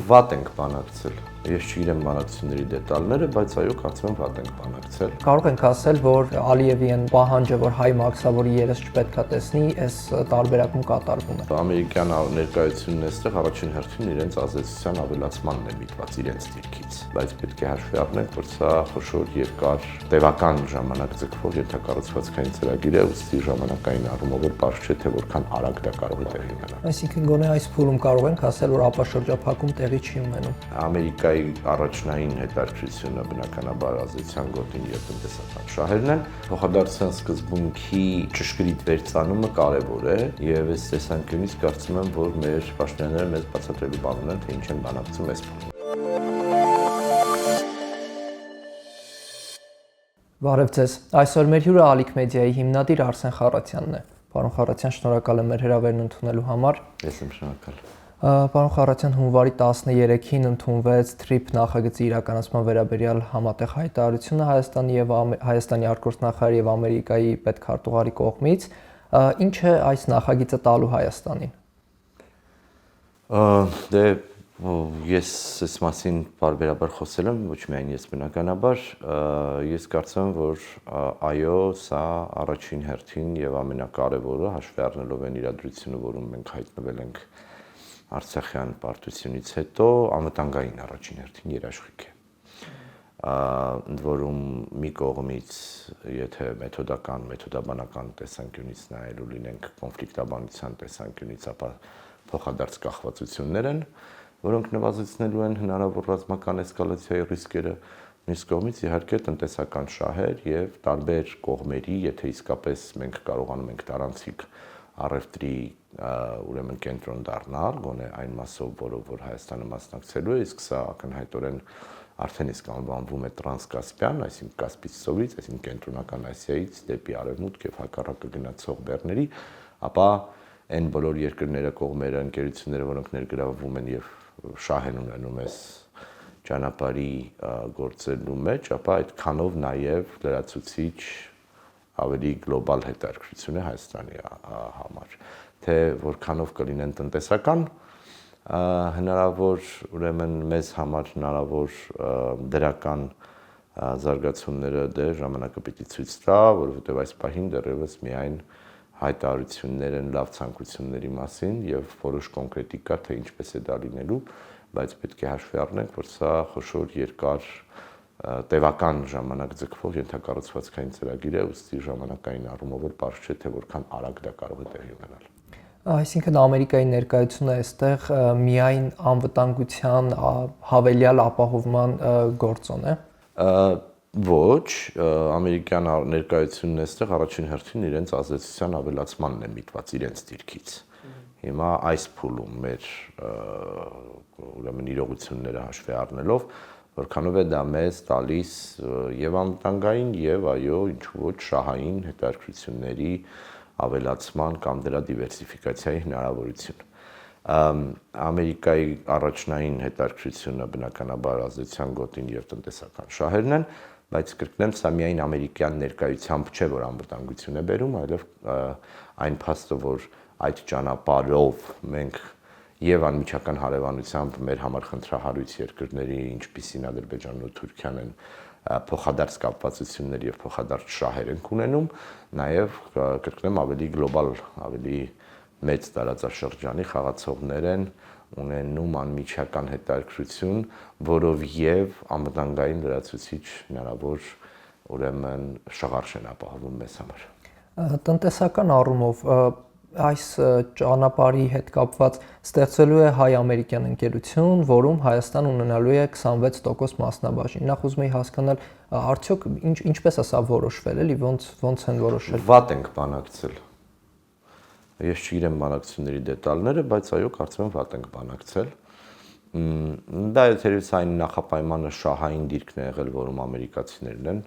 Վատ ենք բանակցել։ Ես չգիտեմ բանակցությունների դետալները, բայց այո, կարծում եմ վատ ենք բանակցել։ Կարող ենք ասել, որ Ալիևի այն պահանջը, որ հայ մաքսավորի երես չպետքա տեսնի, այս տարբերակում կատարվում է։ Ամերիկյան ներկայությունն այստեղ առաջին հերթին իրենց ազդեցության ավելացմանն է միտված իրենց դիրքից, բայց պետք է հաշվի առնենք, որ սա խոշոր երկար տևական ժամանակ ձգվող ենթակառուցվածքային ծրագիր է, ուստի ժամանակային առումով պարզ չէ, թե որքան արագ դա կարող է տեղի ունենալ։ Այսինքն գոնե այս փուլում կարող ենք ասել, որ ապաշրջափակում տեղի չի ունենում։ Ամերիկայի առաջնային հետաքրքրությունը բնականաբար ազդեցության գոտին եւ տնտեսական շահերն են։ Փոխադարձության սկզբունքի ճշգրիտ վերծանումը կարեւոր է եւ այս տեսանկյունից կարծում եմ, որ մեր պաշտոնյաները մեզ բացատրելու բան ունեն, թե ինչ են բանակցում այս փուլում։ Բարև ձեզ։ Այսօր մեր հյուրը Ալիք մեդիայի հիմնադիր Արսեն Խառատյանն է։ Պարոն Խառատյան, շնորհակալ եմ մեր հրավերն ընդունելու համար։ Ես եմ շնորհակալ։ Պարոն Խառատյան, հունվարի 13-ին ընդունվեց TRIP նախագծի իրականացման վերաբերյալ համատեղ հայտարարությունը Հայաստանի արտգործնախարարի եւ Ամերիկայի պետքարտուղարի կողմից։ Ինչ է այս նախագիծը տալու Հայաստանին։ Ես այս մասին բարբերաբար խոսել եմ, ոչ միայն ես բնականաբար, ես կարծում եմ, որ այո, սա առաջին հերթին եւ ամենակարևորը հաշվի առնելով այն իրադրությունը, որում մենք հայտնվել ենք Արցախյան պարտությունից հետո, անվտանգային առաջին հերթին երաշխիք է։ Ընդ որում մի կողմից, եթե մեթոդաբանական տեսանկյունից նայելու լինենք կոնֆլիկտաբանության տեսանկյունից, ապա փոխադարձ կախվածություններ են, որոնք նվազեցնելու են հնարավոր ռազմական էսկալացիայի ռիսկերը, մյուս կողմից իհարկե տնտեսական շահեր եւ տարբեր կողմերի, եթե իսկապես մենք կարողանում ենք տարանցիկ առևտրի ուրեմն կենտրոն դառնալ, գոնե այն մասով, որով որ Հայաստանը մասնակցելու է, իսկ սա ակնհայտորեն արդեն իսկ անվանվում է տրանսկասպյան, այսինքն Կասպից ծովից, այսինքն կենտրոնական Ասիայից դեպի արևմուտք եւ հակառակը գնացող բեռների, ապա այն բոլոր երկրները, կողմերը, ընկերությունները, որոնք ներգրավվում են եւ շահ են ունենում այս ճանապարհի գործելու մեջ, ապա այդքանով նաեւ լրացուցիչ ավելի գլոբալ հետաքրքրություն է Հայաստանի համար, թե որքանով կլինեն տնտեսական հնարավոր, ուրեմն մեզ համար հնարավոր դրական զարգացումները դե ժամանակը պիտի ցույց տա, որովհետեւ այս պահին դեռևս միայն հայտարարություններ են լավ ցանկությունների մասին եւ որոշ կոնկրետիկա, թե ինչպես է դա լինելու, բայց պետք է հաշվի առնենք, որ սա խոշոր երկար տևական ժամանակ ձգվող ենթակառուցվածքային ծրագիր է, ուստի ժամանակային առումով պարզ չէ, թե որքան արագ դա կարող է տեղի ունենալ։ Այսինքն Ամերիկայի ներկայությունը այստեղ միայն անվտանգության հավելյալ ապահովման գործոն է։ Ոչ, ամերիկյան ներկայությունն այստեղ առաջին հերթին իրենց ազդեցության ավելացմանն է միտված իրենց դիրքից։ Հիմա այս փուլում մեր ուրեմն իրողությունները հաշվի առնելով, որքանով է դա մեզ տալիս եւ անվտանգային եւ այո, ինչու ոչ շահային հետաքրքրությունների ավելացման կամ դրա դիվերսիֆիկացիայի հնարավորություն։ Ամերիկայի առաջնային հետաքրքրությունը բնականաբար ազդեցության գոտին եւ տնտեսական շահերն են, բայց կրկնեմ, սա միայն ամերիկյան ներկայությամբ չէ, որ անվտանգություն է բերում, այլև այն փաստը, որ այդ ճանապարհով մենք եւ անմիջական հարևանությամբ մեր համար խնդրահարույց երկրների, ինչպիսին Ադրբեջանն ու Թուրքիան են, փոխադարձ կապվածություններ եւ փոխադարձ շահեր են ունենում, նաեւ կրկնեմ ավելի գլոբալ, ավելի մեծ տարածաշրջանի խաղացողներ են ունենում անմիջական հետաքրքրություն, որով եւ անվտանգային լրացուցիչ հնարավոր ուրեմն շղարշ են ապահովում մեզ համար։ Տնտեսական առումով այս ճանապարհի հետ կապված ստեղծելու է հայ-ամերիկյան ընկերություն, որում Հայաստան ունենալու է 26% մասնաբաժին։ Նախ ուզում եի հասկանալ, արդյոք ինչպես է սա որոշվել, էլի ոնց են որոշել։ Վատ ենք բանակցել։ Ես չգիտեմ բանակցությունների դետալները, բայց այո, կարծում եմ վատ ենք բանակցել։ Դա թերևս այն նախապայմանը շահային դիրքն է եղել, որում ամերիկացիներն են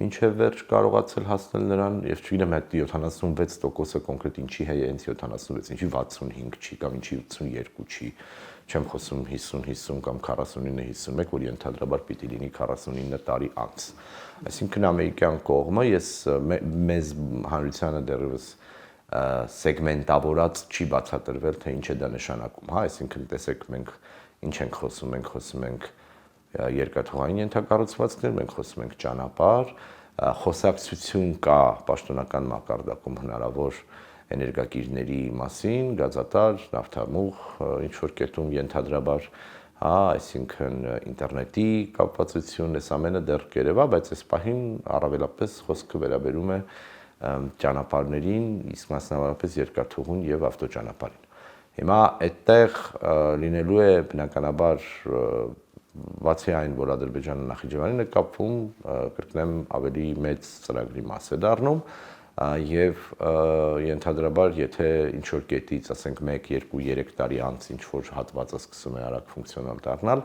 մինչև վերջ կարողացել հասնել նրան, եւ չգիտեմ այդ 76%-ը կոնկրետ ինչի է հենց 76, ինչի 65 չի կամ ինչի 82 չի, չեմ խոսում 50 կամ 49-51, որ ընդհանրաբար պիտի լինի 49 տարի անց։ Այսինքն ամերիկյան կողմը մեզ հանրությանը դեռևս սեգմենտավորած չի բացատրվել, թե ինչ է դա նշանակում, հա, այսինքն տեսեք մենք ինչ ենք խոսում, մենք խոսում ենք երկաթուղային ենթակառուցվածքներ, մենք խոսում ենք ճանապարհ, խոսակցություն կա պաշտոնական մակարդակում հնարավոր էներգակիրների մասին, գազատար, նավթամուղ, ինչ որ կետում ենթադրաբար, այսինքն ինտերնետի կապվածություն, այս ամենը դեռ կերևա, բայց այս պահին առավելապես խոսքը վերաբերում է ճանապարհներին, իսկ մասնավորապես երկաթուղուն եւ ավտոճանապարհին։ Հիմա այդտեղ լինելու է բնականաբար բացի այն, որ Ադրբեջանը Նախիջևանին է կապվում, կրկնեմ ավելի մեծ ծրագրի մաս է դառնում եւ ենթադրաբար եթե ինչ որ կետից, ասենք 1, 2, 3 տարի անց ինչ որ հատվածը սկսում է արագ ֆունկցիոնալ դառնալ,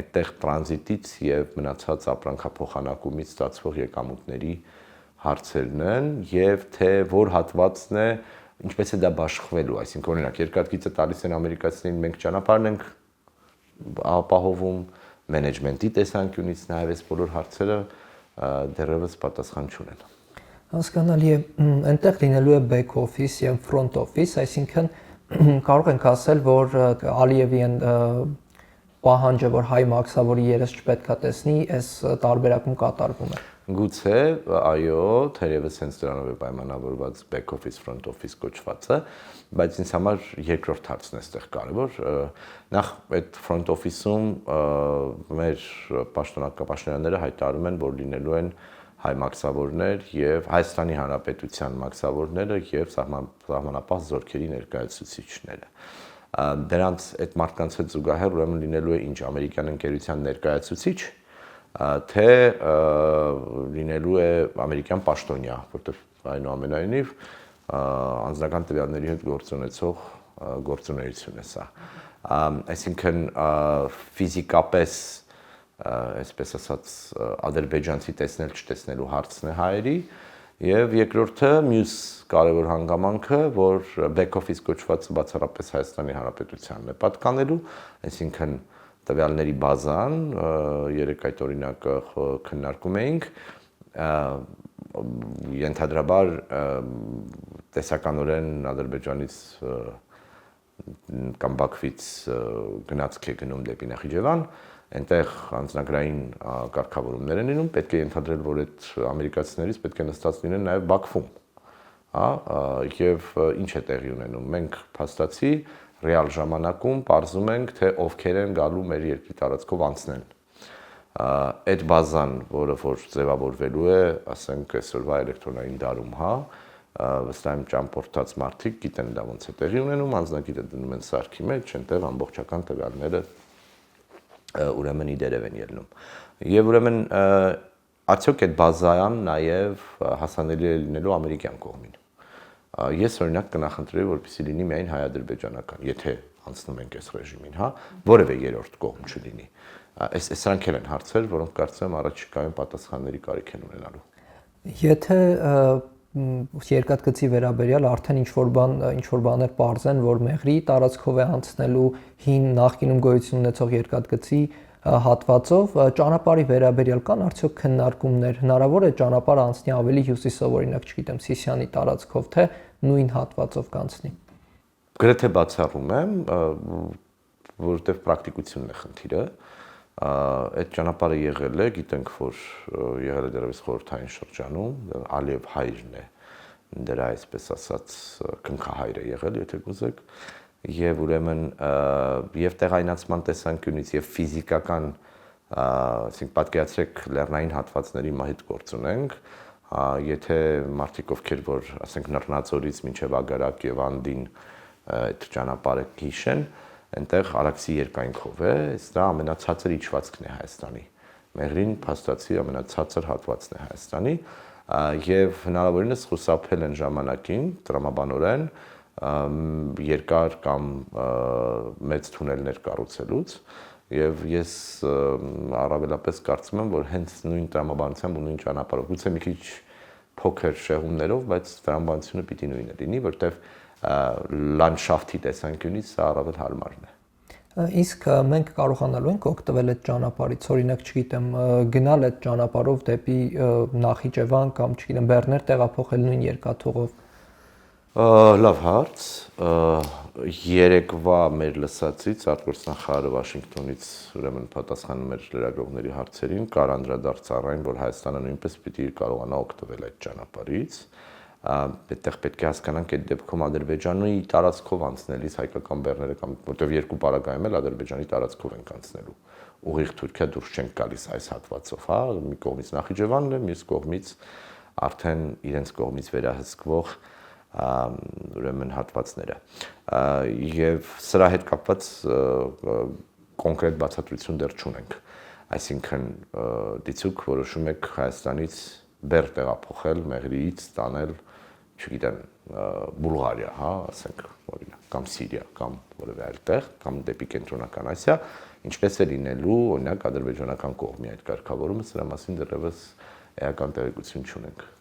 այդտեղ տրանզիտից եւ մնացած ապրանքափոխանակումից ստացվող եկամուտների հարցերն են եւ թե որ հատվածն է, ինչպես է դա բաշխվելու, այսինքն օրինակ երկաթգիծը տալիս են ամերիկացիներին, մենք ճանապարհն ենք ապահովում մենեջմենտի տեսանկյունից նաև այս բոլոր հարցերը դեռևս պատասխան չունեն։ Հասկանալի է, այնտեղ լինելու է back office եւ front office, այսինքն կարող ենք ասել, որ Ալիևի այն պահանջը, որ հայ մաքսավորի երես չպետքա տեսնի, այս տարբերակում կատարվում է։ Գուցե, այո, թերևս հենց դրանով է պայմանավորված back office, front office կոչվածը, բայց ինձ համար երկրորդ հարցն է այստեղ կարևոր։ Նախ այդ front office-ում մեր պաշտոնյաները հայտարարում են, որ լինելու են հայ մաքսավորներ եւ Հայաստանի Հանրապետության մաքսավորները եւ սահմանապահ զորքերի ներկայացուցիչները։ Դրանց այդ մարդկանց հետ զուգահեռ ուրեմն լինելու է ինչ ամերիկյան ընկերության ներկայացուցիչ, թե լինելու է ամերիկյան պաշտոնյա, որտեղ այնուամենայնիվ անձնական տվյալների հետ գործունեող գործունեություն է սա։ Այսինքն ֆիզիկապես, այսպես ասած, ադրբեջանցի տեսնել չտեսնելու հարցն է հայերի, եւ երկրորդը մյուս կարևոր հանգամանքը, որ back office կոչվածը բացառապես Հայաստանի Հանրապետությանն է պատկանելու, այսինքն տվյալների բազան, երեք այդ օրինակը քննարկում էինք, ենթադրաբար տեսականորեն Ադրբեջանից կամ Բաքվից գնացք է գնում դեպի Նախիջևան, այնտեղ անձնագրային կարգավորումներ են լինում, պետք է ենթադրել, որ այդ ամերիկացիներից պետք է նստած լինեն նաև Բաքվում, եւ ինչ է տեղի ունենում, մենք փաստացի ռեալ ժամանակում պարզում ենք, թե ովքեր են գալու մեր երկրի տարածքով անցնեն։ Այդ բազան, որը որ ձևավորվելու է, ասենք այսօրվա էլեկտրոնային դարում, վստահ եմ ճամփորդած մարդիկ գիտեն դա ոնց է տեղի ունենում, անձնագիրը դնում են սարքի մեջ, այնտեղ ամբողջական տվյալները ուրեմն իդերև են ելնում։ Եվ ուրեմն արդյոք այդ բազան նաև հասանելի է լինելու ամերիկյան կողմին։ Ես օրինակ կնախընտրեի, որպեսզի լինի միայն հայ-ադրբեջանական, եթե անցնում ենք այս ռեժիմին, որևէ երրորդ կողմ չլինի։ Սրանք են հարցեր, որոնք կարծում եմ առաջիկայում պատասխանների կարիք են ունենալու։ Եթե երկաթգծի վերաբերյալ արդեն ինչ որ բաներ պարզեն, որ Մեղրի տարածքով է անցնելու հին նախկինում գոյություն ունեցող երկաթգծի հատվածով, ճանապարհի վերաբերյալ կան արդյոք քննարկումներ, հնարավոր է ճանապարհը անցնի ավելի հյուսիսով, օրինակ, չգիտեմ, Սիսիանի տարածքով, թե նույն հատվածով կանցնի։ Գրեթե բացառում եմ, որովհետև պրակտիկությունն է խնդիրը։ Այդ ճանապարհը եղել է, գիտենք, որ եղել է դեռևս խորհրդային շրջանում, Ալիև հայրն է դրա, այսպես ասած, քնքահայրը եղել, եթե կուզեք, եւ ուրեմն եւ տեղայնացման տեսանկյունից եւ ֆիզիկական, ասենք պատկերացրեք լեռնային հատվածների մահիտ գործ ունենք, եթե մարդիկ ովքեր որ, ասենք, Նռնաձորից մինչեւ Ագարակ եւ Անդին այդ ճանապարհը հիշեն, այնտեղ Արաքսի երկայնքով է, դա ամենացածր իջվածքն է Հայաստանի։ Մեղրին փաստացի ամենացածր հատվածն է Հայաստանի, եւ հնարավորինս խուսափել են ժամանակին տրամաբանորեն երկար կամ մեծ թունելներ կառուցելուց, եւ ես առավելապես կարծում եմ, որ հենց նույն տրամաբանությամբ ու նույն ճանապարհով, գուցե մի քիչ փոքր շեղումներով, բայց տրամաբանությունը պիտի նույնը լինի, որտեղ լանդշաֆտի տեսանկյունից սա առավել հարմարն է։ Իսկ մենք կարողանալու ենք օգտվել այդ ճանապարհից, օրինակ, չգիտեմ, գնալ այդ ճանապարհով դեպի Նախիջևան կամ, չգիտեմ, Բեռներ տեղափոխել նույն երկաթուղով։ Լավ հարց, երեկվա մեր լսածից արտգործնախարարը Վաշինգտոնից ուրեմն պատասխանում էր լրագրողների հարցերին, կար անդրադարձ առայն, որ Հայաստանը նույնպես պիտի կարողանա օգտվել այդ ճանապարհից, այդտեղ պետք է հասկանանք այդ դեպքում Ադրբեջանի տարածքով անցնելիս հայկական բեռները կամ որտեղ երկու պարագայում էլ Ադրբեջանի տարածքով ենք անցնելու, ուղիղ Թուրքիա դուրս չենք գալիս այս հատվածով, հա, մի կողմից Նախիջևանն է, մյուս կողմից արդեն իրենց կողմից վերահսկվող ուրեմն հատվածները եւ սրա հետ կապված կոնկրետ բացատրություն դեռ չունենք, այսինքն դիցուք որոշում եք Հայաստանից բեռ տեղափոխել, Մեղրիից տանել, չգիտեմ, Բուլղարիա, հա, ասենք, օրինակ, կամ Սիրիա, կամ որևէ այլ տեղ, կամ դեպի Կենտրոնական Ասիա, ինչպես է լինելու, օրինակ, ադրբեջանական կողմի այդ կարգավորումը, սրա մասին դեռևս էական տեղեկություն չունենք։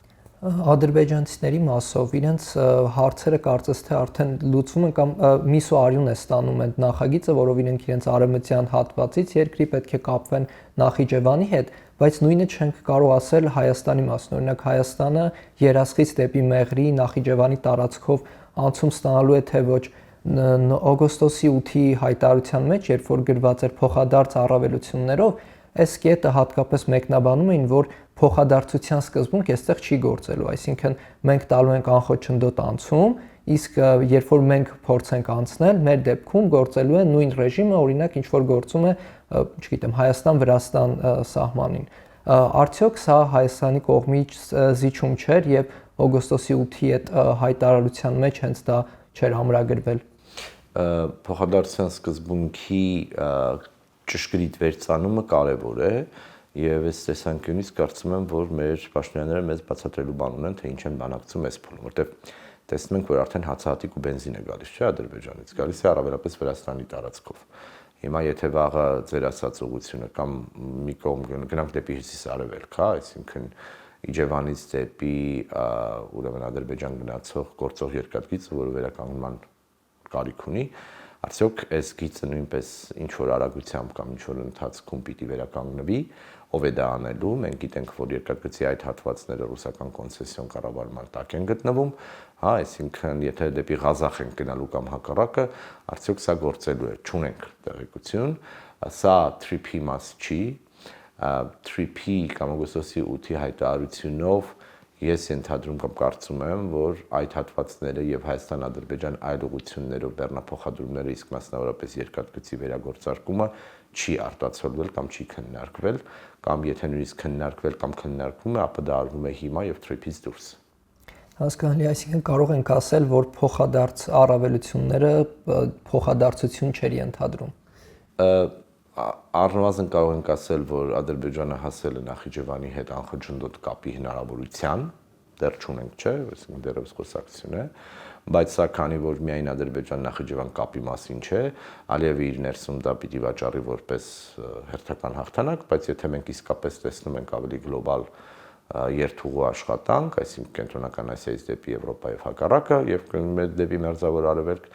Ադրբեջանցիների մասով իրենց հարցերը կարծես թե արդեն լուծվում են կամ միս ու արյուն է ստանում այդ նախագիծը, որով իրենց արևմտյան հատվածից երկրի պետք է կապվեն Նախիջևանի հետ, բայց նույնը չենք կարող ասել Հայաստանի մասն։ Օրինակ Հայաստանը երասխից դեպի Մեղրի, Նախիջևանի տարածքով անցում ստանալու է թե ոչ։ Օգոստոսի 8-ի հայտարարության մեջ, երբ որ գրված էր փոխադարձ առավելություններով, այս կետը հատկապես մեկնաբանում էին, որ փոխադարձության սկզբունք այստեղ չի գործելու, այսինքն մենք տալու ենք անխոչնդոտ անցում, իսկ երբ որ մենք փորձենք անցնել, մեր դեպքում գործելու է նույն ռեժիմը, օրինակ ինչ որ գործում է, չգիտեմ, Հայաստան-Վրաստան սահմանին։ Արդյոք սա Հայաստանի կողմից զիջում չէր եւ օգոստոսի 8-ի այդ հայտարարության մեջ հենց դա չէր ամրագրվել։ Փոխադարձության սկզբունքի ճշգրիտ վերցանումը կարևոր է եւ այս տեսանկյունից կարծում եմ, որ մեր պաշտոնյաները մեզ բացատրելու բան ունեն, թե ինչ են բանակցում այս փուլում, որտեղ տեսնում ենք, որ արդեն հացահատիկ ու բենզին է գալիս, չէ՞, Ադրբեջանից, գալիս է առավելապես Վրաստանի տարածքով։ Հիմա եթե վաղը ձեր ասած ուղղությունը կամ մի կողմ գնանք դեպի հյուսիս-արևելք, հա, այսինքն Իջևանից դեպի ուրեմն Ադրբեջան գնացող գործող երկաթգիծը, որը վերականգնման կարիք ունի, արդյոք այս գիծը նույնպես ինչ որ արագությամբ կամ ինչ որ ընթացքում պիտի վերականգնվի, ով է դա անելու, մենք գիտենք, որ երկաթգծի այդ հատվածները ռուսական կոնցեսիոն կառավարման տակ են գտնվում, հա, այսինքն եթե դեպի Ղազախ են գնալու կամ հակառակը, արդյոք սա գործելու է, չունենք տեղեկություն, սա TRIP-ի մաս չի, TRIP-ի կամ օգոստոսի 8-ի հայտարարությունով ես ենթադրում կամ կարծում եմ, որ այդ հատվածները եւ Հայաստան-Ադրբեջան այլ ուղղություններով բեռնափոխադրումները, իսկ մասնավորապես երկաթգծի վերագործարկումը չի արտացոլվել կամ չի քննարկվել, կամ եթե նույնիսկ քննարկվել կամ քննարկվում է, ապա դա արվում է հիմա եւ TRIP-ից դուրս։ Հասկանալի, այսինքն կարող ենք ասել, որ փոխադարձ առավելությունները փոխադարձություն չէր ենթադրում։ Առնվազն կարող ենք ասել, որ Ադրբեջանը հասել է Նախիջևանի հետ անխոչնդոտ կապի հնարավորության, դեռ չունենք, չէ, այսինքն դեռևս խոսակցություն է, բայց սա քանի որ միայն Ադրբեջան-Նախիջևան կապի մասին չէ, Ալիևը իր ներսում դա պիտի վաճառի որպես հերթական հաղթանակ, բայց եթե մենք իսկապես տեսնում ենք ավելի գլոբալ երթուղու աշխատանք, այսինքն Կենտրոնական Ասիայից դեպի Եվրոպա եւ հակառակը եւ դեպի Մերձավոր Արևելք,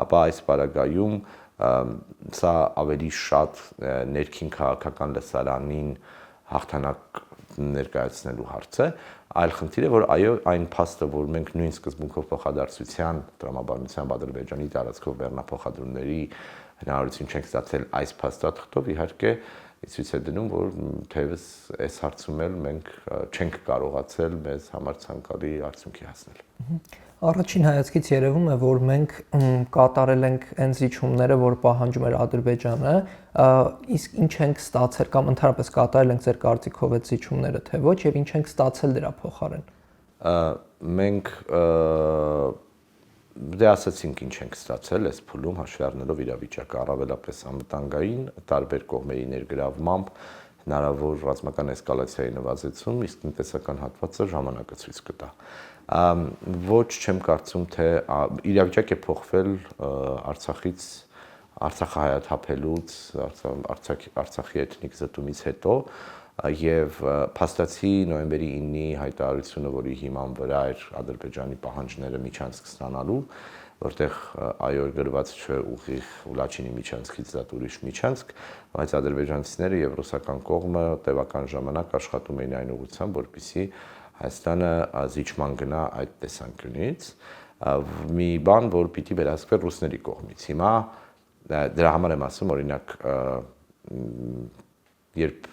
ապա այս պարագայում սա ավելի շատ ներքին քաղաքական լսարանին հաղթանակ ներկայացնելու հարց է, այլ խնդիր է, որ այո, այն փաստը, որ մենք նույն սկզբունքով փոխադարձության տրամաբանությամբ Ադրբեջանի տարածքով բեռնափոխադրումների հնարավորություն չենք ստացել այս փաստաթղթով, իհարկե ցույց է դնում, որ թեևս այս հարցում էլ մենք չենք կարողացել մեզ համար ցանկալի արդյունքի հասնել։ Առաջին հայացքից երևում է, որ մենք կատարել ենք այն զիջումները, որ պահանջում էր Ադրբեջանը, իսկ ինչ ենք ստացել կամ ընդհանրապես կատարել ենք ձեր կարծիքով այդ զիջումները, թե ոչ, եւ ինչ ենք ստացել դրա փոխարեն։ Մենք դե ասացինք ինչ ենք ստացել այս փուլում հաշվի առնելով իրավիճակը, առավելապես անվտանգային տարբեր կողմերի ներգրավմամբ հնարավոր ռազմական էսկալացիայի նվազեցում, իսկ տնտեսական հատվածը ժամանակը ցույց կտա։ Ոչ չեմ կարծում, թե իրավիճակ է փոխվել Արցախից, Արցախը հայաթափելուց, Արցախի էթնիկ զտումից հետո եւ փաստացի նոյեմբերի 9-ի հայտարարությունը, որի հիման վրա էր Ադրբեջանի պահանջները միջանցք ստանալու, որտեղ այո գրված չէ ուղիղ Ուլաչինի միջանցքից դա ուրիշ միջանցք, բայց ադրբեջանցիները եւ ռուսական կողմը տևական ժամանակ աշխատում էին այն ուղղությամբ, որպեսզի Հայաստանը զիջման գնա այդ տեսանկյունից, մի բան, որ պիտի վերահսկվեր ռուսների կողմից։ Հիմա դրա համար եմ ասում, օրինակ, երբ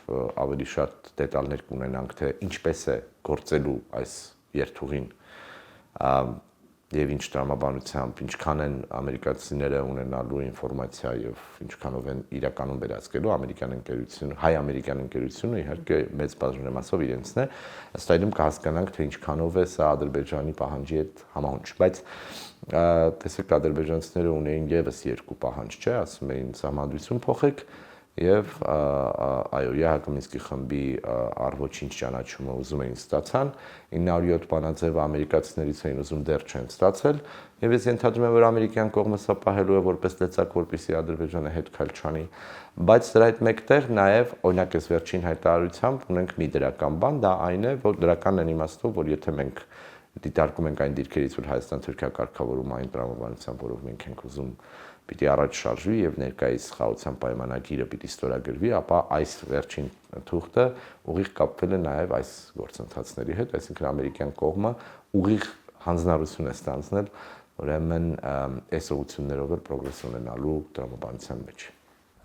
ավելի շատ դետալներ կունենանք, թե ինչպես է գործելու այս երթուղին եւ ինչ տրամաբանությամբ, ինչքան են ամերիկացիները ունենալու ինֆորմացիա եւ ինչքանով են իրականում վերահսկելու ամերիկյան ընկերությունը, հայ-ամերիկյան ընկերությունը, իհարկե մեծ բաժանմասով իրենցն է, ըստ այդմ կհասկանանք, թե ինչքանով է սա Ադրբեջանի պահանջի հետ համահունչ, բայց տեսեք, ադրբեջանցիները ունեին եւս երկու պահանջ, չէ, ասում էին սահմանադրություն փոխեք եւ այո, Յահակոմինսկի խմբի առոչինչ ճանաչումը ուզում էին ստացան, 907 բանաձևը ամերիկացիներից էին ուզում, դեռ չեն ստացել, եւ ես ենթադրում եմ, որ ամերիկյան կողմը սա պահելու է որպես լծակ, որպեսզի Ադրբեջանը հետ քայլ չանի, բայց դրա հետ մեկտեղ նաեւ, օրինակ, այս վերջին հայտարարությամբ ունենք մի դրական բան, դա այն է, որ դրականն են իմաստով, որ եթե մենք դիտարկում ենք այն դիրքերից, որ Հայաստան-Թուրքիա կարգավորում այն տրամաբանությամբ, որով մենք ենք ուզում պիտի առաջ շարժվի եւ ներկայիս խաղաղության պայմանագիրը պիտի ստորագրվի, ապա այս վերջին թուղթը ուղիղ կապվել է նաեւ այս գործընթացների հետ, այսինքն ամերիկյան կողմը ուղիղ հանձնարարություն է ստանձնել, ուրեմն այս ուղղություններով էլ պրոգրես ունենալու տրամաբանության մեջ։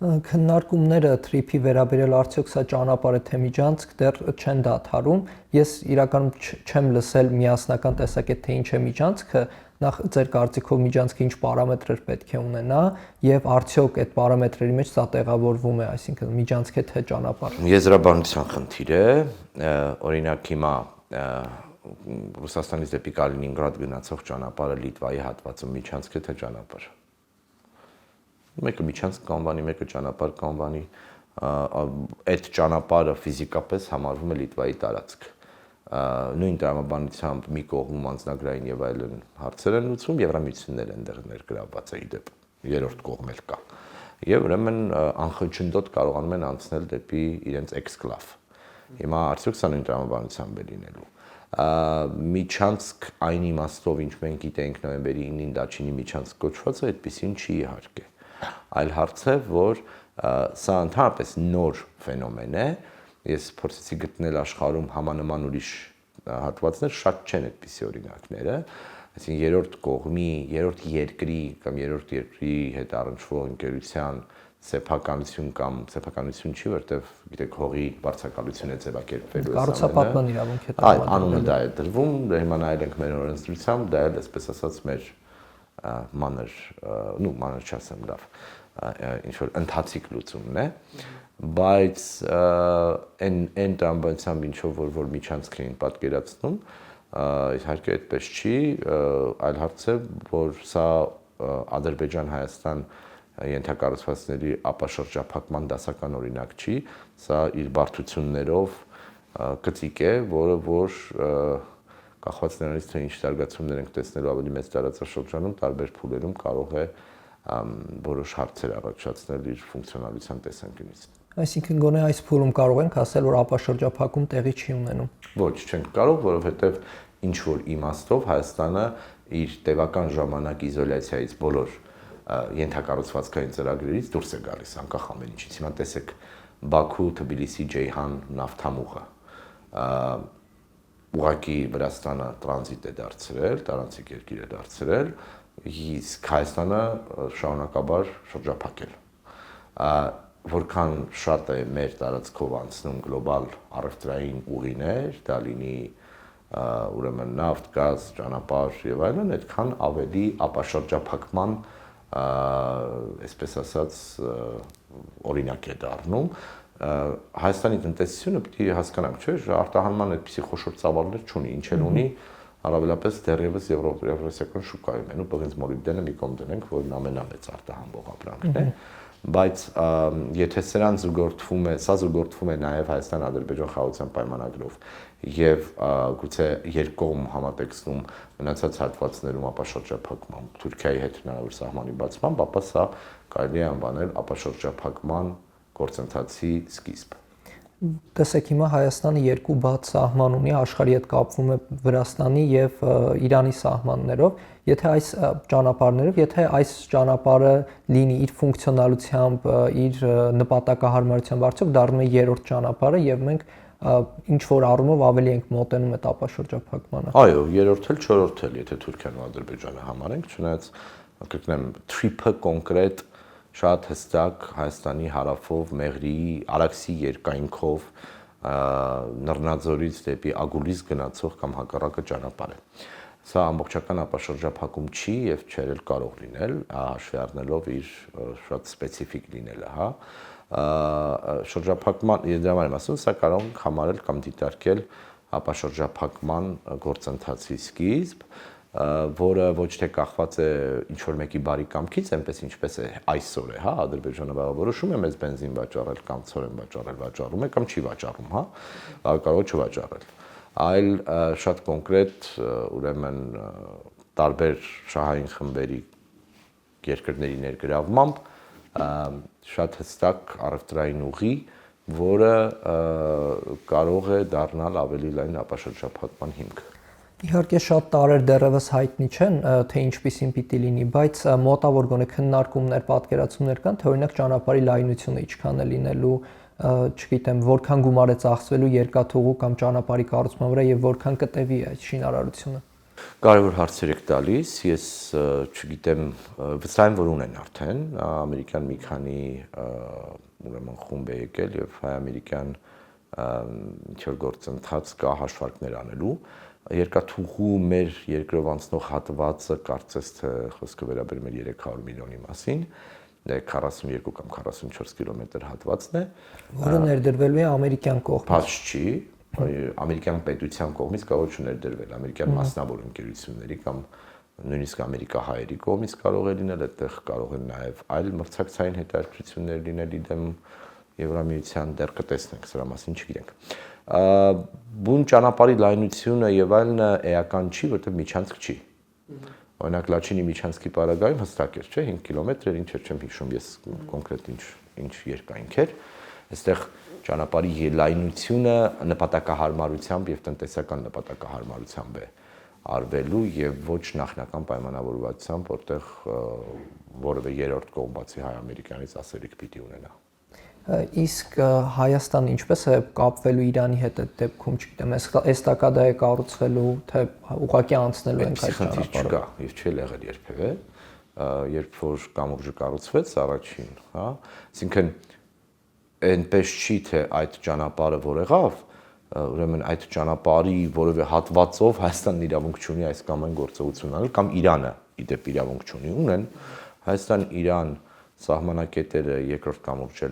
Քննարկումները թրիփի վերաբերել արդյոք սա ճանապարհ է թե միջանցք դեռ չեն դադարում։ Ես իրականում չեմ լսել միասնական տեսակետ, թե ինչ է միջանցքը, նախ ձեր կարծիքով միջանցքը ինչ պարամետրեր պետք է ունենա եւ արդյոք այդ պարամետրերի մեջ սա տեղավորվում է, այսինքն միջանցք է թե ճանապարհ։ Եզրաբանության խնդիր է, օրինակ հիմա Ռուսաստանից դեպի Կալինինգրադ գնացող ճանապարհը Լիտվայի հատվածում միջանցք է թե ճանապարհ։ Մեկը միջանցք կանվանի, մեկը ճանապարհ կանվանի, այդ ճանապարհը ֆիզիկապես համարվում է Լիտվայի տարածք։ Նույն տրամաբանությամբ մի կողմում անձնագրային եւ այլն հարցեր են լուծվում, Եվրամիություններ են դեռ ներգրավված է իդեպ, երրորդ կողմ էլ կա։ Եվ ուրեմն անխոչնդոտ կարողանում են անցնել դեպի իրենց էքսկլավ։ Հիմա արդյոք սա նույն տրամաբանությամբ է լինելու։ Միջանցք այն իմաստով, ինչ մենք գիտենք նոյեմբերի 9-ին Դաչինի միջանցք կոչվածը, այդպեսին չի իհարկե։ Այլ հարց է, որ սա ընդհանրապես նոր ֆենոմեն է։ Ես փորձեցի գտնել աշխարհում համանման ուրիշ հատվածներ, շատ չեն այդպիսի օրինակները, այսինքն երրորդ կողմի, երրորդ երկրի կամ երրորդ երկրի հետ առնչվող ընկերության սեփականություն կամ սեփականություն չի, որտեվ գիտեք հողի բարձրակալություն է ձևակերպվելու։ Կառուցապատման իրավունք է տրամադրվում։ Այո, անունը դա է դրվում, հիմա նայել ենք մեր օրենսդրությամբ, դա էլ այսպես ասած մեր մանր չասեմ լավ, ինչ որ ընթացիկ լուծումն է, բայց այն տրամաբանությամբ ինչով որ միջանցք էին պատկերացնում, իհարկե այդպես չի, այլ հարց է, որ սա Ադրբեջան-Հայաստան ենթակառուցվածքների ապաշրջափակման դասական օրինակ չի, սա իր բարդություններով կծիկ է, որը որ կախված նրանից թե ինչ զարգացումներ ենք տեսնելու ավելի մեծ տարածաշրջանում, տարբեր փուլերում կարող է որոշ հարցեր առաջացնել իր ֆունկցիոնալության տեսանկյունից։ Այսինքն գոնե այս փուլում կարող ենք ասել, որ ապաշրջափակում տեղի չի ունենում։ Ոչ, չենք կարող, որովհետև ինչ որ իմաստով Հայաստանը իր տևական ժամանակ իզոլյացիայից բոլոր ենթակառուցվածքային ծրագրերից դուրս է գալիս, անկախ ամեն ինչից։ Հիմա տեսեք Բաքու-Թբիլիսի-Ջեյհան նավթամուղը ուղղակի Վրաստանը տրանզիտ է դարձրել, տարանցիկ երկիր է դարձրել, իսկ Հայաստանը շարունակաբար շրջափակել։ Որքան շատ է մեր տարածքով անցնում գլոբալ առևտրային ուղիներ, դա լինի ուրեմն նավթ, գազ, ճանապարհ եւ այլն, այդքան ավելի ապաշրջափակման, այսպես ասած, օրինակ է դառնում։ Հայաստանի տնտեսությունը պիտի հասկանանք, չէ՞, արտահանման այդպիսի խոշոր ծավալներ չունի, ինչ էլ ունի, առավելապես դեռևս եվրոպական շուկայում են, ու բղինձ մոլիբդենը մի կողմ դնենք, որն ամենամեծ արտահանվող ապրանքն է, բայց եթե սրան զուգորդվում է, սա զուգորդվում է նաև Հայաստան-Ադրբեջան խաղաղության պայմանագրով եւ գուցե երկկողմ համատեքստում մնացած հատվածներում ապաշրջափակման, Թուրքիայի հետ հնարավոր սահմանի բացման, ապա սա կարելի է անվանել ապաշրջափակման գործընթացի սկիզբ։ Տեսեք, հիմա Հայաստանը երկու բաց սահման ունի, աշխարհի հետ կապվում է Վրաստանի եւ Իրանի սահմաններով։ Եթե այս ճանապարհներով, եթե այս ճանապարհը լինի իր ֆունկցիոնալությամբ, իր նպատակահարմարությամբ, արդյոք դառնում է երրորդ ճանապարհը եւ մենք ինչ որ առումով ավելի ենք մոտենում այդ ապաշրջափակմանը։ Այո, երրորդ էլ, չորրորդ էլ, եթե Թուրքիան ու Ադրբեջանը համարենք, չնայած կգտնեմ թրիփը կոնկրետ շատ հստակ Հայաստանի հարավով, Մեղրիի, Արաքսի երկայնքով Նռնաձորից դեպի Ագուլիս գնացող կամ հակառակը ճանապարհ է։ Սա ամբողջական ապաշրջափակում չի եւ չէր էլ կարող լինել, հաշվի առնելով իր շատ սպეციფიկ լինելը, հա։ Շրջափակման դրա համար եմ ասում, սա կարող ենք համարել կամ դիտարկել ապաշրջափակման գործընթացի սկիզբ, որը ոչ թե կախված է ինչ որ մեկի բարի կամքից, այնպես ինչպես է այսօր է, հա, Ադրբեջանը որոշում է մեզ բենզին վաճառել կամ ցորեն վաճառում է կամ չի վաճառում, հա, կարող է չվաճառել, այլ շատ կոնկրետ ուրեմն տարբեր շահային խմբերի երկրների ներգրավմամբ շատ հստակ առևտրային ուղի, որը կարող է դառնալ ավելի լայն ապաշրջափակման հիմք։ Իհարկե շատ տարեր դեռևս հայտնի չեն, թե ինչպիսին պիտի լինի, բայց մոտավոր գոնե քննարկումներ, պատկերացումներ կան, թե օրինակ ճանապարհի լայնությունը ինչքան է լինելու, չգիտեմ, որքան գումար է ծախսվելու երկաթուղու կամ ճանապարհի կառուցման վրա եւ որքան կտևի այդ շինարարությունը։ Կարևոր հարցեր եք տալիս, ես չգիտեմ, վստահ եմ, որ ունեն արդեն ամերիկյան մի քանի ուրեմն խումբ է եկել եւ հայ-ամերիկյան ինչ որ գործընթաց կա հաշվարկներ անելու։ Երկաթուղու մեր երկրով անցնող հատվածը կարծես թե խոսքը վերաբերում է 300 միլիոնի մասին, 42 կամ 44 կիլոմետր հատվածն է, որը ներդրվելու է ամերիկյան կողմից։ Փաց չի, ամերիկյան պետության կողմից կարող է չներդրվել, ամերիկյան մասնավոր ընկերությունների կամ նույնիսկ ամերիկահայերի կողմից կարող է լինել, այդտեղ կարող են նաև այլ մրցակցային հետաքրքրություններ լինել իդեմ Եվրամիության, դեռ կտեսնենք, սրա մասին չգիտենք։ Բուն ճանապարհի լայնությունը եւ այլն էական չի, որտեղ միջանցք չի։ Օրինակ Լաչինի միջանցքի պարագայում հստակ էր, չէ, 5 կիլոմետր, ինչ չեմ հիշում ես կոնկրետ ինչ երկայնք էր։ Այստեղ ճանապարհի լայնությունը նպատակահարմարությամբ եւ տնտեսական նպատակահարմարությամբ է արվելու եւ ոչ նախնական պայմանավորվածությամբ, որտեղ որևէ երրորդ կողմ բացի հայ-ամերիկյանից ասելիք պիտի ունենա։ Իսկ Հայաստանը ինչպես է կապվելու Իրանի հետ այդ դեպքում, չգիտեմ, էստակադա է կառուցվելու, թե ուղղակի անցնելու ենք այդ ճանապարհը։ Չկա, եւ չի եղել երբևէ, երբ որ կամուրջը կառուցվեց առաջին, հա, այսինքն այնպես չի թե այդ ճանապարհը որ եղավ, ուրեմն այդ ճանապարհի որևէ հատվածով Հայաստանն իրավունք չունի այս կամ այն գործողություն անել կամ Իրանը իդեպ իրավունք չունի, ունեն Հայաստան-Իրան սահմանակետերը երկրորդ կամուրջը,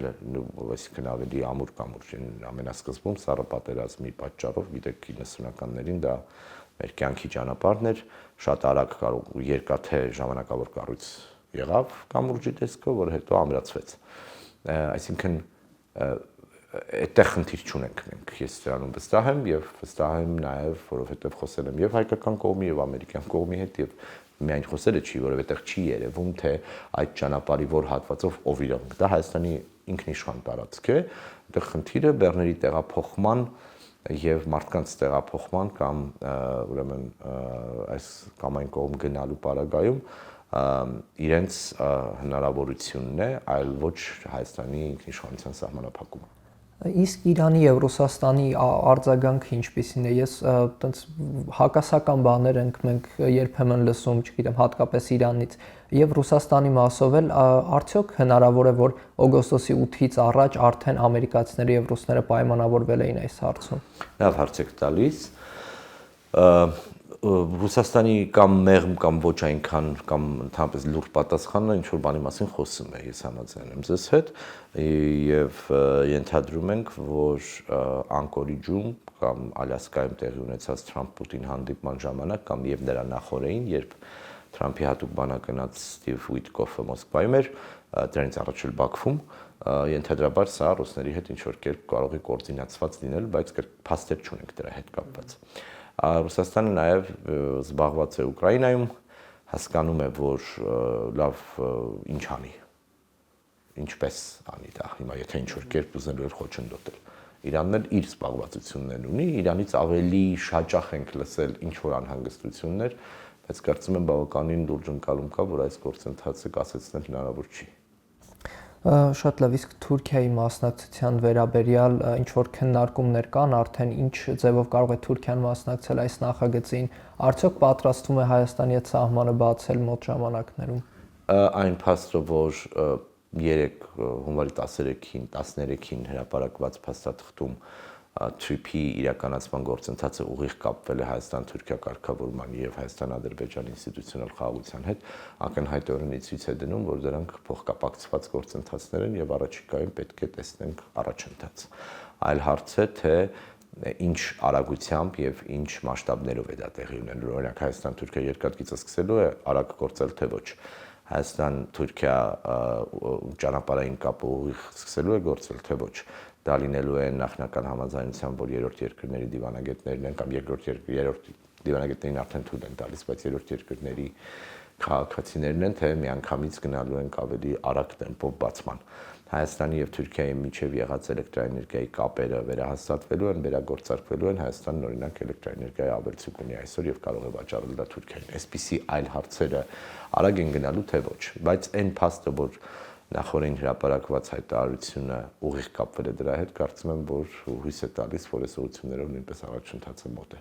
այսինքն ավելի ամուր կամուրջն ամենասկզբում սառը պատերազմի պատճառով, գիտեք 90-ականներին դա մեր կյանքի ճանապարհն էր, շատ արագ երկաթե ժամանակավոր կառույց եղավ կամուրջի տեսքով, որը հետո ամրացվեց։ Այսինքն այդտեղ խնդիր չունենք մենք, ես դրանում վստահ եմ եւ վստահ եմ նաեւ, որովհետեւ խոսել եմ եւ հայկական կողմի եւ ամերիկյան կողմի հետ եւ միայն խոսելը չի, որովհետեւ չի երևում, թե այդ ճանապարհի որ հատվածով ով իրավունք, դա Հայաստանի ինքնիշխան տարածք է, այդտեղ խնդիրը բեռների տեղափոխման եւ մարդկանց տեղափոխման կամ ուրեմն այս կամ այն կողմ գնալու պարագայում իրենց հնարավորությունն է, այլ ոչ Հայաստանի ինքնիշխանության սահմանափակումը։ Իսկ Իրանի եւ Ռուսաստանի արձագանքը ինչպիսին է։ Ես այտենց հակասական բաներ ենք մենք երբեմն լսում, չգիտեմ, հատկապես Իրանից եւ Ռուսաստանի մասով էլ արդյոք հնարավոր է որ օգոստոսի 8-ից առաջ արդեն ամերիկացիները եւ ռուսները պայմանավորվել էին այս հարցում։ Լավ հարց եք տալիս։ Ռուսաստանի կամ մեղմ կամ ոչ այնքան կամ ընդհանրապես լուրջ պատասխանը ինչ որ բանի մասին խոսում է, ես համաձայն եմ ձեզ հետ եւ ենթադրում ենք, որ Անկորիջում կամ Ալյասկայում տեղի ունեցած Թրամփ-Պուտին հանդիպման ժամանակ կամ եւ նրա նախորդին, երբ Թրամփի հատուկ բանակնած Ստիվ Ուիտկոֆը Մոսկվայում էր, դրանից առաջ էլ Բաքվում, ենթադրաբար սա ռուսների հետ ինչ որ կերպ կարող է կոորդինացված լինել, բայց փաստեր չունենք դրա հետ կապված։ Ռուսաստանը նաև զբաղված է Ուկրաինայում, հասկանում է, որ լավ ինչ անի, ինչպես անի դա, հիմա եթե ինչ-որ կերպ ուզելու էր խոչընդոտել։ Իրանն էլ իր զբաղվածություններն ունի, Իրանից ավելի շաճախ ենք լսել ինչ-որ անհանգստություններ, բայց կարծում եմ բավականին լուրջ ընկալում կա, որ այս գործընթացը կասեցնել հնարավոր չի։ Շատ լավ, իսկ Թուրքիայի մասնակցության վերաբերյալ ինչ որ քննարկումներ կան, արդեն ինչ ձևով կարող է Թուրքիան մասնակցել այս նախագծին, արդյոք պատրաստվում է Հայաստանի հետ սահմանը բացել մոտ ժամանակներում։ Այն փաստը, որ 3 հունվարի 13-ին հրապարակված փաստաթղթում TRIP-ի իրականացման գործընթացը ուղիղ կապվել է Հայաստան-Թուրքիա կարգավորման եւ Հայաստան-Ադրբեջան ինստիտուցիոնալ խաղաղության հետ, ակնհայտորեն ցույց է դնում, որ դրանք փոխկապակցված գործընթացներ են եւ առաջիկայում պետք է տեսնենք առաջընթաց։ Այլ հարց է, թե ինչ արագությամբ եւ ինչ մասշտաբներով է դա տեղի ունենալու։ Օրինակ Հայաստան-Թուրքիա երկաթգիծը սկսելու է արագ գործել, թե ոչ։ Հայաստան-Թուրքիա ճանապարհային կապը ուղիղ սկսելու է գործել, թե ոչ։ Դա լինելու է նախնական համաձայնությամբ, որ երրորդ երկրների դիվանագետներն են կամ երրորդ դիվանագետներին արդեն թույլ են տալիս, բայց երրորդ երկրների քաղաքացիներն են, թե միանգամից գնալու են ավելի արագ տեմպով բացման։ Հայաստանի եւ Թուրքիայի միջև եղած էլեկտրաէներգիայի կապերը վերահաստատվելու են, վերագործարկվելու են, Հայաստանն օրինակ էլեկտրաէներգիայի ավելցուկ ունի այսօր եւ կարող է վաճառել դա Թուրքիային։ Այսպիսի այլ հարցերը արագ են գնալու, թե ոչ, բայց այն փաստը, որ նախորդին հրապարակված հայտարարությունը ուղիղ կապվել է դրա հետ, կարծում եմ, որ հույս է տալիս, որ այս ուղղություններով նույնպես առաջընթացը մոտ է։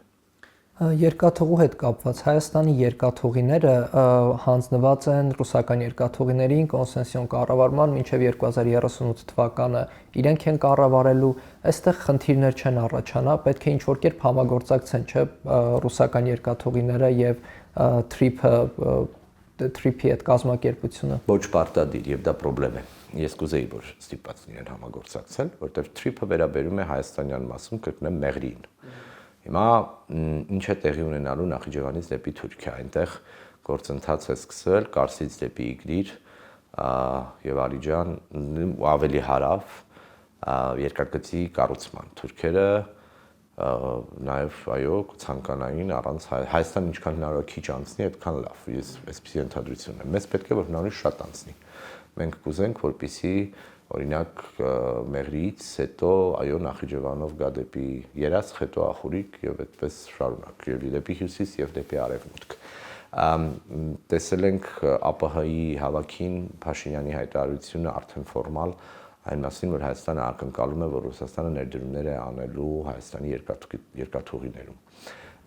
Երկաթուղու հետ կապված Հայաստանի երկաթուղիները հանձնված են ռուսական երկաթուղիներին կոնսենսիոն կառավարման մինչև 2038 թվականը։ Իրենք են կառավարելու, այստեղ խնդիրներ չեն առաջանա, պետք է ինչ-որ կերպ համագործակցեն, չէ՞, ռուսական երկաթուղիները եւ TRIP-ի հետ կազմակերպությունը։ Ոչ պարտադիր եւ դա խնդրեմ է։ Ես կուզեի, որ ստիպված լինեն համագործակցել, որտեղ TRIP-ը վերաբերում է հայաստանյան մասում, կրկնեմ, Մեղրիին։ Հիմա ինչ է տեղի ունենալու Նախիջևանից դեպի Թուրքիա, այնտեղ գործընթաց է սկսվել Կարսից դեպի Իգրիր եւ Ալիջան ու ավելի հարավ երկաթգծի կառուցման։ Թուրքերը նաև այո ցանկանային առանց Հայաստանը ինչքան հնարավոր քիչ անցնի, այդքան լավ։ Ես այսպեսի ընդհանրություն եմ։ Մեզ պետք է որ հնարավոր շատ անցնի։ Մենք կուզենք, որպեսզի օրինակ Մեղրիից հետո այո Նախիջևանով գա դեպի Երասխ, հետո Ախուրիկ եւ այդպես շարունակ, եւ դեպի հյուսիս եւ դեպի արևմուտք։ Տեսել ենք ԱՊՀ-ի հավաքին Փաշինյանի հայտարարությունը արդեն ֆորմալ այն մասին, որ Հայաստանը ակնկալում է, որ Ռուսաստանը ներդրումներ է անելու Հայաստանի երկաթուղիներում։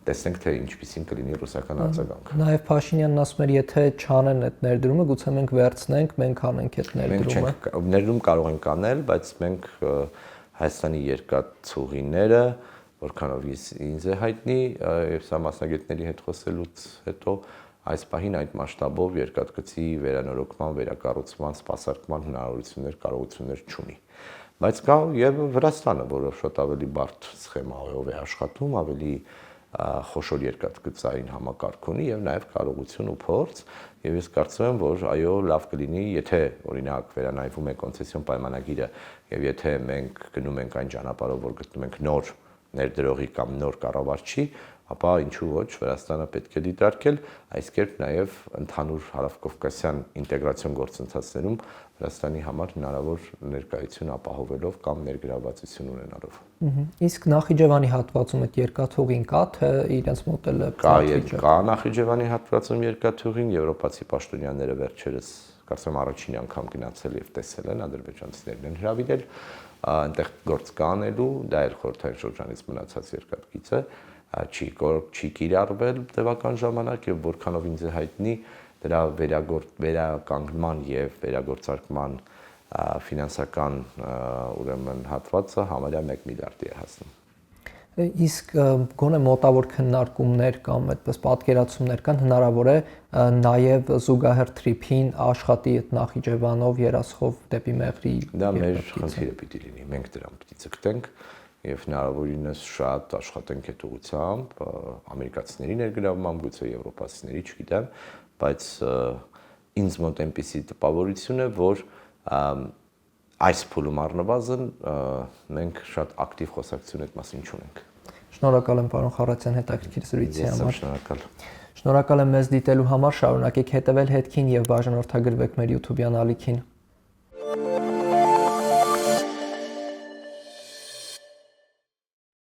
Տեսնենք, թե ինչպիսին կլինի ռուսական արձագանքը։ Նաև Փաշինյանն ասում էր, եթե չանեն այդ ներդրումը, գուցե մենք վերցնենք, մենք անենք այդ ներդրումը։ Մենք ներդրում կարող ենք անել, բայց մենք Հայաստանի երկաթուղիները, որքանով ինձ է հայտնի, եւ սա մասնագետների հետ խոսելուց հետո այս պահին այդ մասշտաբով երկաթգծի վերանորոգման, վերակառուցման, սպասարկման հնարավորություններ, կարողություններ չունի։ Բայց կա եւ Վրաստանը, որը շատ ավելի բարդ սխեմայով է աշխատում, ավելի խոշոր երկաթգծային համակարգ ունի եւ նաեւ կարողություն ու փորձ, եւ ես կարծում եմ, որ այո, լավ կլինի, եթե օրինակ վերանայվում է կոնցեսիոն պայմանագիրը եւ եթե մենք գնում ենք այն ճանապարհով, որ գտնում ենք նոր ներդրողի կամ նոր կառավարչի, ապա ինչու ոչ Վրաստանը պետք է դիտարկել, այս կերպ նաև ընդհանուր հարավկովկասյան ինտեգրացիոն գործընթացներում Վրաստանի համար հնարավոր ներկայություն ապահովելով կամ ներգրավվածություն ունենալով։ Իսկ Նախիջևանի հատվածում այդ երկաթուղին կա, թե իրենց մոդելը կա Նախիջևանի հատվածում երկաթուղին, եվրոպացի պաշտոնյաները վերջերս կարծեմ առաջին անգամ գնացել եւ տեսել են, ադրբեջանցիներն են հրավիրել, այնտեղ գործ կա անելու, դա էլ խորհրդային շրջանից մնացած երկաթգիծ է, չի կիրառվել տևական ժամանակ եւ որքանով ինձ է հայտնի դրա վերականգնման եւ վերագործարկման ֆինանսական ուրեմն հատվածը համարյա 1 միլիարդի է հասնում։ Իսկ գոնե մոտավոր քննարկումներ կամ այդպես պատկերացումներ կան, հնարավոր է նաև զուգահեռ TRIP-ին աշխատի այդ Նախիջևանով, Երասխով դեպի Մեղրի։ Դա մեր խնդիրը պիտի լինի, մենք դրան պիտի ցկտենք եւ հնարավորինս շատ աշխատենք այդ ուղղությամբ, ամերիկացիների ներգրավմամբ, գուցե եվրոպացիների, չգիտեմ, բայց ինձ մոտ այնպիսի տպավորություն է, որ այս փուլում առնվազն մենք շատ ակտիվ խոսակցություն այդ մասին չունենք։ Շնորհակալ եմ պարոն Խառատյան հետաքրքիր զրույցի համար։ Շնորհակալ։ Շնորհակալ եմ մեզ դիտելու համար, շարունակեք հետևել հետքին եւ բաժանորդագրվեք մեր YouTube-յան ալիքին։